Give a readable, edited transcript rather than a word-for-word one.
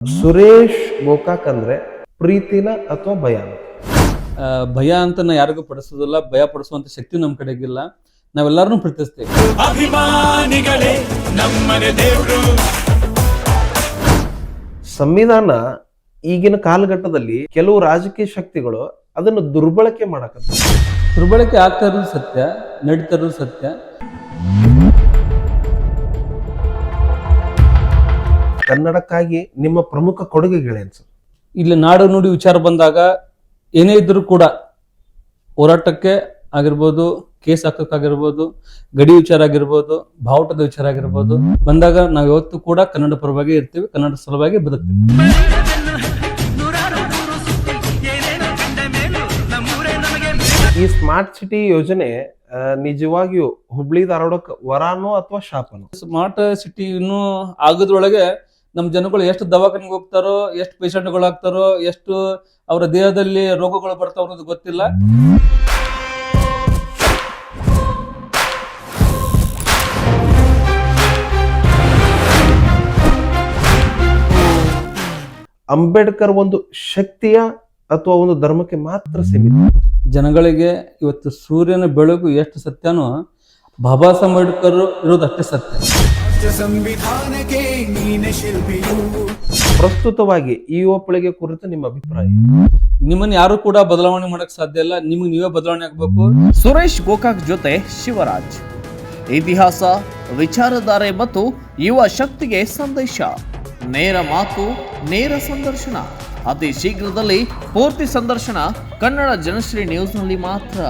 ಸುರೇಶ್ ಗೋಕಾಕ್ ಅಂದ್ರೆ ಪ್ರೀತಿನ ಅಥವಾ ಭಯನ? ಭಯ ಅಂತ ನಾ ಯಾರಿಗೂ ಪಡಿಸೋದಿಲ್ಲ. ಭಯ ಪಡಿಸುವಂತ ಶಕ್ತಿ ನಮ್ಮ ಕಡೆಗಿಲ್ಲ. ನಾವೆಲ್ಲರನ್ನೂ ಪ್ರೀತಿಸ್ತೇವೆ. ಅಭಿಮಾನಿಗಳೇ ನಮ್ಮನೆ ದೇವರು. ಸಂವಿಧಾನ ಈಗಿನ ಕಾಲಘಟ್ಟದಲ್ಲಿ ಕೆಲವು ರಾಜಕೀಯ ಶಕ್ತಿಗಳು ಅದನ್ನು ದುರ್ಬಳಕೆ ಮಾಡಕತ್ತ. ದುರ್ಬಳಕೆ ಆಗ್ತಾ ಇರೋದು ಸತ್ಯ, ನಡೀತಾ ಇರೋದು ಸತ್ಯ. ಕನ್ನಡಕ್ಕಾಗಿ ನಿಮ್ಮ ಪ್ರಮುಖ ಕೊಡುಗೆಗಳೇನು ಸರ್? ಇಲ್ಲಿ ನಾಡು ನುಡಿ ವಿಚಾರ ಬಂದಾಗ ಏನೇ ಇದ್ರೂ ಕೂಡ ಹೋರಾಟಕ್ಕೆ ಆಗಿರ್ಬೋದು, ಕೇಸ್ ಹಾಕಕ್ಕಾಗಿರ್ಬೋದು, ಗಡಿ ವಿಚಾರ ಆಗಿರ್ಬೋದು, ಬಾವುಟದ ವಿಚಾರ ಆಗಿರ್ಬೋದು ಬಂದಾಗ ನಾವು ಯಾವತ್ತೂ ಕೂಡ ಕನ್ನಡ ಪರವಾಗಿ ಇರ್ತೀವಿ, ಕನ್ನಡ ಸಲುವಾಗಿ ಬದುಕ್ತೀವಿ. ಈ ಸ್ಮಾರ್ಟ್ ಸಿಟಿ ಯೋಜನೆ ನಿಜವಾಗಿಯೂ ಹುಬ್ಳಿ ಧಾರವಾಡಕ್ಕೆ ವರಾನೋ ಅಥವಾ ಶಾಪನೋ? ಸ್ಮಾರ್ಟ್ ಸಿಟಿ ಇನ್ನೂ ಆಗೋದ್ರೊಳಗೆ ನಮ್ಮ ಜನಗಳು ಎಷ್ಟು ದವಾಖಾನೆಗೆ ಹೋಗ್ತಾರೋ, ಎಷ್ಟು ಪೇಷಂಟ್ಗಳು ಆಗ್ತಾರೋ, ಎಷ್ಟು ಅವರ ದೇಹದಲ್ಲಿ ರೋಗಗಳು ಬರ್ತಾವ ಅನ್ನೋದು ಗೊತ್ತಿಲ್ಲ. ಅಂಬೇಡ್ಕರ್ ಒಂದು ಶಕ್ತಿಯ ಅಥವಾ ಒಂದು ಧರ್ಮಕ್ಕೆ ಮಾತ್ರ ಸೀಮಿತ? ಜನಗಳಿಗೆ ಇವತ್ತು ಸೂರ್ಯನ ಬೆಳಕು ಎಷ್ಟು ಸತ್ಯನೋ ಬಾಬಾ ಸಾಹೇಬ್ ಅಂಬೇಡ್ಕರ್ ಇರೋದು ಅಷ್ಟೇ ಸತ್ಯ. ಸಂವಿಧಾನಕ್ಕೆ ನೀನೆ ಶಿಲ್ಪಿಯು. ಪ್ರಸ್ತುತವಾಗಿ ಈ ಯುವ ಪೀಳಿಗೆ ಕುರಿತು ನಿಮ್ಮ ಅಭಿಪ್ರಾಯ? ನಿಮ್ಮನ್ನ ಯಾರು ಕೂಡ ಬದಲಾವಣೆ ಮಾಡಕ್ ಸಾಧ್ಯ ಇಲ್ಲ. ನಿಮಗೆ ನೀವೇ ಬದಲಾವಣೆ ಆಗ್ಬೇಕು. ಸುರೇಶ್ ಗೋಕಾಕ್ ಜೊತೆ ಶಿವರಾಜ್. ಇತಿಹಾಸ, ವಿಚಾರಧಾರೆ ಮತ್ತು ಯುವ ಶಕ್ತಿಗೆ ಸಂದೇಶ. ನೇರ ಮಾತು, ನೇರ ಸಂದರ್ಶನ. ಅತಿ ಶೀಘ್ರದಲ್ಲಿ ಪೂರ್ತಿ ಸಂದರ್ಶನ ಕನ್ನಡ ಜನಶ್ರೀ ನ್ಯೂಸ್ನಲ್ಲಿ ಮಾತ್ರ.